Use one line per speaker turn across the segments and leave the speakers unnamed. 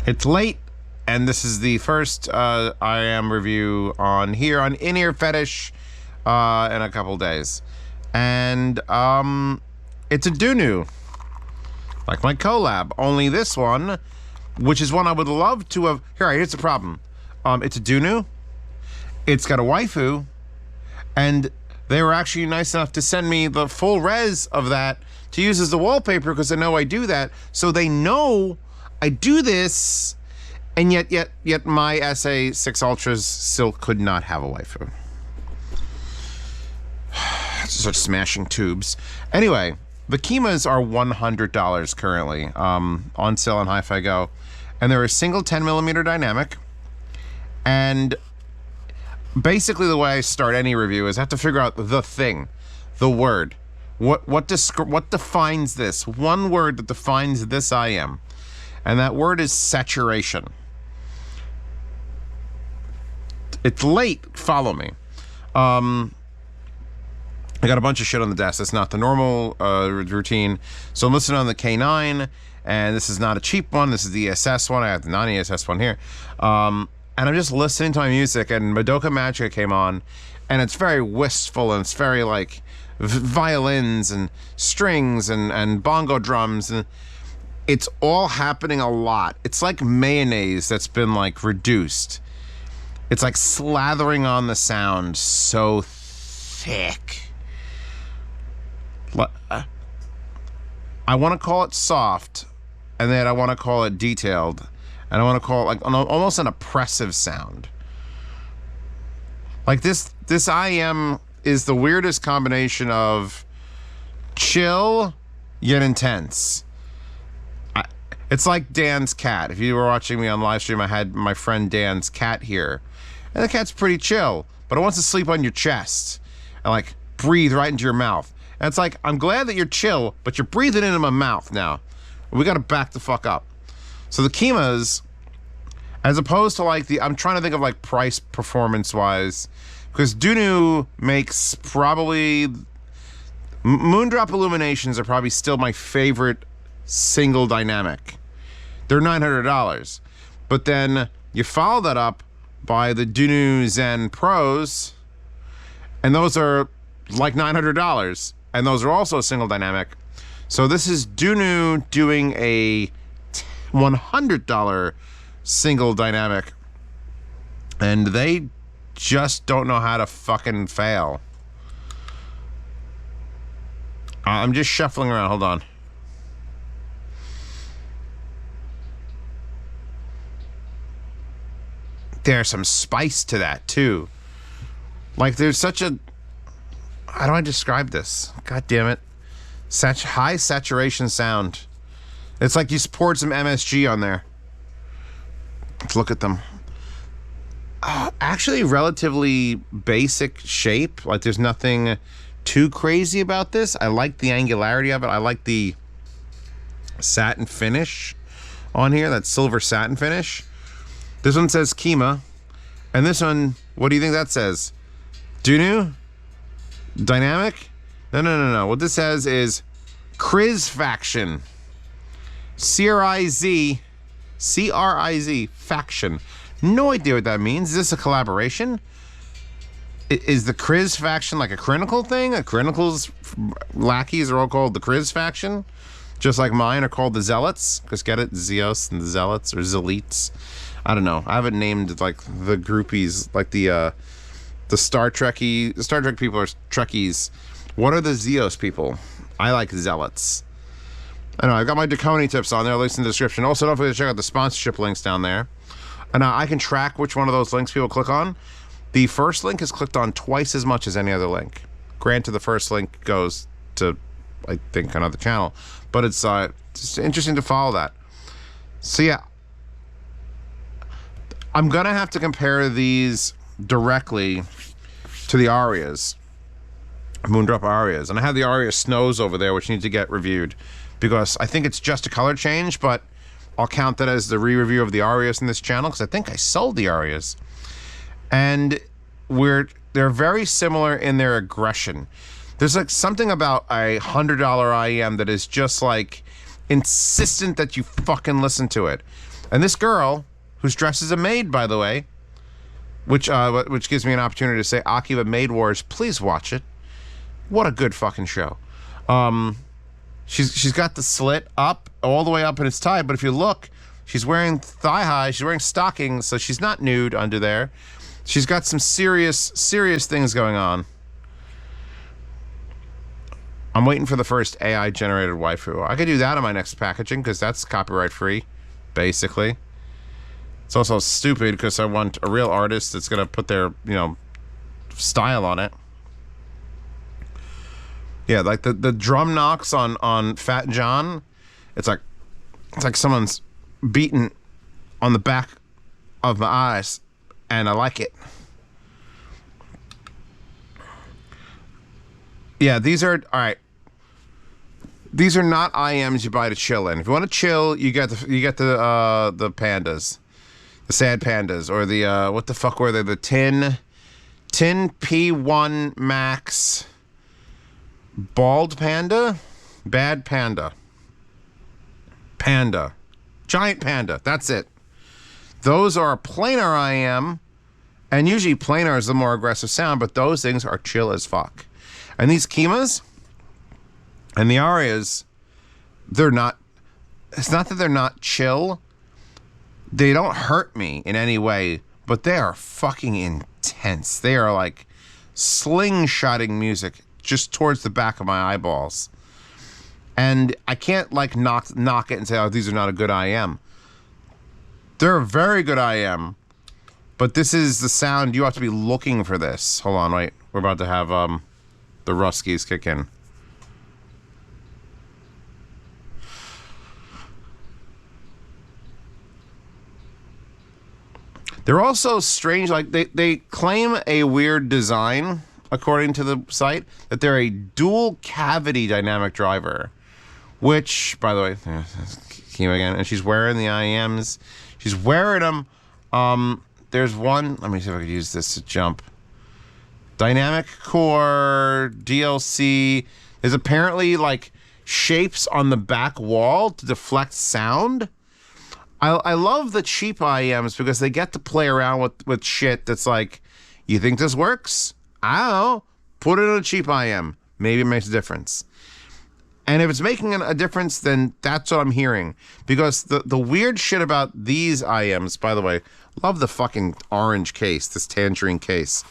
It's late, and this is the first IEM review on here on In-Ear Fetish in a couple days. And it's a Dunu, like my collab, only this one, which is one I would love to have. Here's the problem. It's a Dunu, it's got a waifu, and they were actually nice enough to send me the full res of that to use as the wallpaper because they know I do that. So they know I do this, and yet my SA6 Ultras still could not have a waifu. Start smashing tubes. Anyway, the Kimas are $100 currently on sale on Hi-Fi Go, and they're a single 10mm dynamic. And basically, the way I start any review is I have to figure out the thing, the word. What defines this? One word that defines this IEM, and that word is saturation. It's late. Follow me. I got a bunch of shit on the desk. That's not the normal routine. So I'm listening on the K9, and this is not a cheap one. This is the ESS one. I have the non-ESS one here. And I'm just listening to my music, and Madoka Magica came on, and it's very wistful, and it's very like violins and strings and bongo drums, and it's all happening a lot. It's like mayonnaise that's been like reduced. It's like slathering on the sound so thick. I want to call it soft, and then I want to call it detailed. And I want to call it like almost an oppressive sound. Like this IEM is the weirdest combination of chill yet intense. It's like Dan's cat. If you were watching me on live stream, I had my friend Dan's cat here. And the cat's pretty chill, but it wants to sleep on your chest and like breathe right into your mouth. And it's like, I'm glad that you're chill, but you're breathing into my mouth now. We got to back the fuck up. So the Kimas, as opposed to like I'm trying to think of like price performance wise, because Dunu makes probably, Moondrop Illuminations are probably still my favorite single dynamic. They're $900. But then you follow that up by the Dunu Zen Pros, and those are like $900. And those are also single dynamic. So this is Dunu doing a $100 single dynamic, and they just don't know how to fucking fail. I'm just shuffling around. Hold on. There's some spice to that too. Like there's such a, how do I describe this? God damn it. Such high saturation sound. It's like you poured some MSG on there. Let's look at them. Actually, relatively basic shape. Like there's nothing too crazy about this. I like the angularity of it. I like the satin finish on here. That silver satin finish. This one says Kima. And this one, what do you think that says? Dunu? Dynamic? No. What this says is Criz Faction. C-R-I-Z faction. No idea what that means. Is this a collaboration? Is the Criz faction like a Critical thing? A Critical's lackeys are all called the Criz faction, just like mine are called the Zealots. Because get it, Zeos and the Zealots or Zelites. I don't know. I haven't named like the groupies like the Star Trek people are Trekkies. What are the Zeos people? I like Zealots. I know, I've got my Deconi tips on there, links in the description. Also, don't forget to check out the sponsorship links down there. And I can track which one of those links people click on. The first link is clicked on twice as much as any other link. Granted, the first link goes to, I think, another channel. But it's just interesting to follow that. So yeah, I'm going to have to compare these directly to the Arias, Moondrop Arias. And I have the Aria Snows over there, which need to get reviewed, because I think it's just a color change, but I'll count that as the re-review of the Arias in this channel, because I think I sold the Arias. And they're very similar in their aggression. There's like something about a $100 IEM that is just like insistent that you fucking listen to it. And this girl, who's dressed as a maid, by the way, which gives me an opportunity to say, Akiba Maid Wars, please watch it. What a good fucking show. She's got the slit up, all the way up and it's tied, but if you look, she's wearing thigh high, she's wearing stockings, so she's not nude under there. She's got some serious things going on. I'm waiting for the first AI-generated waifu. I could do that in my next packaging, because that's copyright-free, basically. It's also stupid, because I want a real artist that's going to put their, style on it. Yeah, like the drum knocks on Fat John, it's like someone's beating on the back of my eyes, and I like it. Yeah, these are all right. These are not IEMs you buy to chill in. If you want to chill, you get the pandas, the sad pandas, or the what the fuck were they? The tin P1 Max bald panda, bad panda, giant panda. That's it. Those are a planar IEM, and usually planar is the more aggressive sound, but those things are chill as fuck. And these Kimas and the Arias, they're not, it's not that they're not chill. They don't hurt me in any way, but they are fucking intense. They are like slingshotting music just towards the back of my eyeballs. And I can't like knock it and say, oh, these are not a good IEM. They're a very good IEM, but this is the sound, you have to be looking for this. Hold on, wait. We're about to have the Ruskies kick in. They're also strange, like they claim a weird design, according to the site, that they're a dual cavity dynamic driver, which, by the way, Kima again, and she's wearing the IEMs. She's wearing them. There's one, let me see if I could use this to jump. Dynamic core, DLC. There's apparently like shapes on the back wall to deflect sound. I love the cheap IEMs because they get to play around with shit that's like, you think this works? I don't know. Put it in a cheap IEM. Maybe it makes a difference. And if it's making a difference, then that's what I'm hearing. Because the weird shit about these IEMs, by the way, love the fucking orange case, this tangerine case.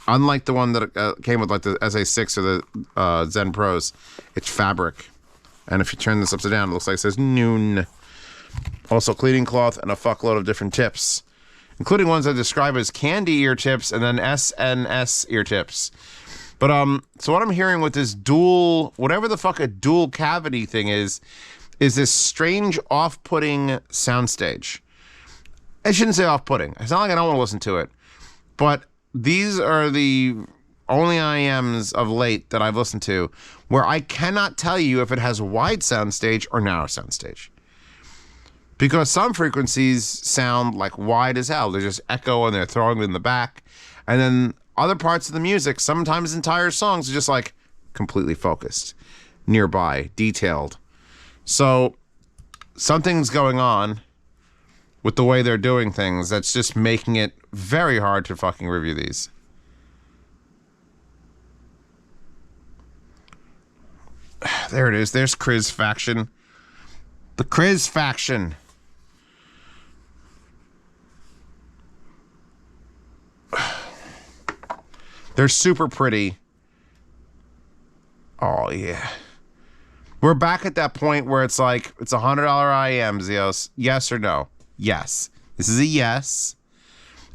Unlike the one that came with like the SA6 or the Zen Pros, it's fabric. And if you turn this upside down, it looks like it says noon. Also cleaning cloth and a fuckload of different tips, including ones I describe as candy ear tips and then SNS ear tips. But so what I'm hearing with this dual, whatever the fuck a dual cavity thing is this strange off-putting soundstage. I shouldn't say off-putting. It's not like I don't want to listen to it, but these are the only IEMs of late that I've listened to where I cannot tell you if it has wide soundstage or narrow soundstage. Because some frequencies sound like wide as hell. They just echo and they're throwing it in the back. And then other parts of the music, sometimes entire songs, are just like completely focused, nearby, detailed. So something's going on with the way they're doing things that's just making it very hard to fucking review these. There it is. There's Kriz Faction. The Kriz Faction. They're super pretty. Oh, yeah. We're back at that point where it's like, it's $100 IEM, Zeos. Yes or no? Yes. This is a yes.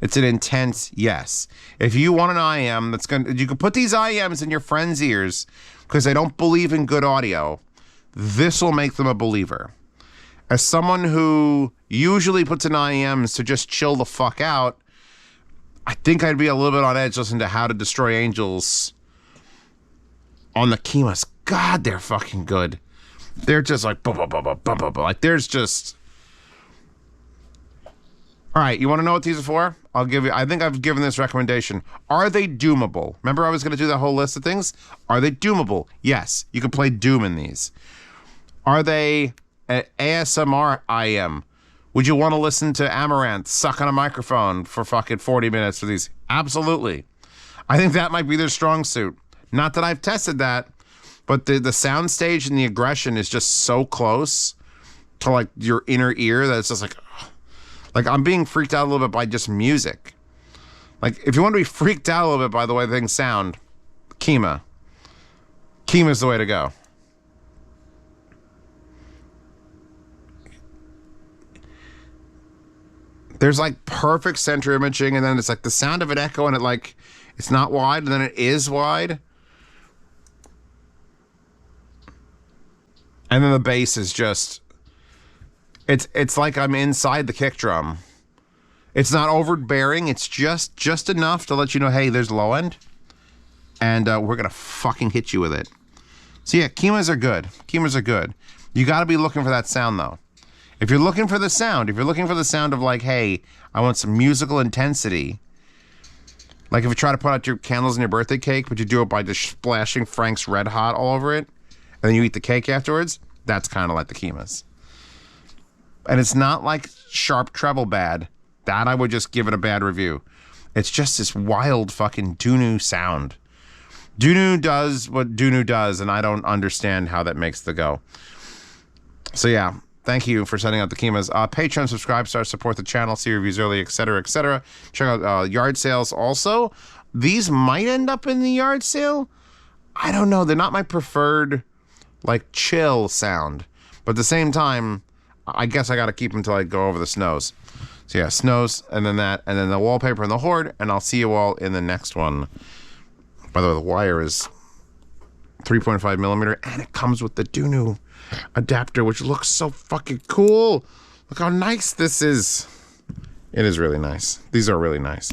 It's an intense yes. If you want an IEM that's going to, you can put these IEMs in your friends' ears because they don't believe in good audio. This will make them a believer. As someone who usually puts in IEMs to just chill the fuck out, I think I'd be a little bit on edge listening to How to Destroy Angels on the Kimas. God, they're fucking good. They're just like, like there's just... All right, you want to know what these are for? I'll give you, I think I've given this recommendation. Are they doomable? Remember I was going to do that whole list of things? Are they doomable? Yes, you can play Doom in these. Are they an ASMR IEM Would you want to listen to Amaranth suck on a microphone for fucking 40 minutes for these? Absolutely. I think that might be their strong suit. Not that I've tested that, but the sound stage and the aggression is just so close to like your inner ear that it's just like I'm being freaked out a little bit by just music. Like if you want to be freaked out a little bit by the way things sound, Kima. Kima's the way to go. There's like perfect center imaging, and then it's like the sound of an echo, and it's not wide, and then it is wide. And then the bass is just, it's like I'm inside the kick drum. It's not overbearing. It's just enough to let you know, hey, there's low end, and we're gonna fucking hit you with it. So yeah, Kimas are good. Kimas are good. You got to be looking for that sound though. If you're looking for the sound, of like, hey, I want some musical intensity. Like if you try to put out your candles in your birthday cake, but you do it by just splashing Frank's Red Hot all over it, and then you eat the cake afterwards, that's kind of like the Kimas. And it's not like sharp treble bad. That I would just give it a bad review. It's just this wild fucking Dunu sound. Dunu does what Dunu does, and I don't understand how that makes the go. So yeah, thank you for sending out the Kimas. Patreon, subscribe, start, support the channel, see reviews early, etc., etc. Check out yard sales also. These might end up in the yard sale. I don't know. They're not my preferred, like, chill sound. But at the same time, I guess I got to keep them until I go over the snows. So yeah, snows, and then that, and then the wallpaper and the horde, and I'll see you all in the next one. By the way, the wire is 3.5 millimeter, and it comes with the Dunu adapter, which looks so fucking cool. Look how nice this is. It is really nice. These are really nice.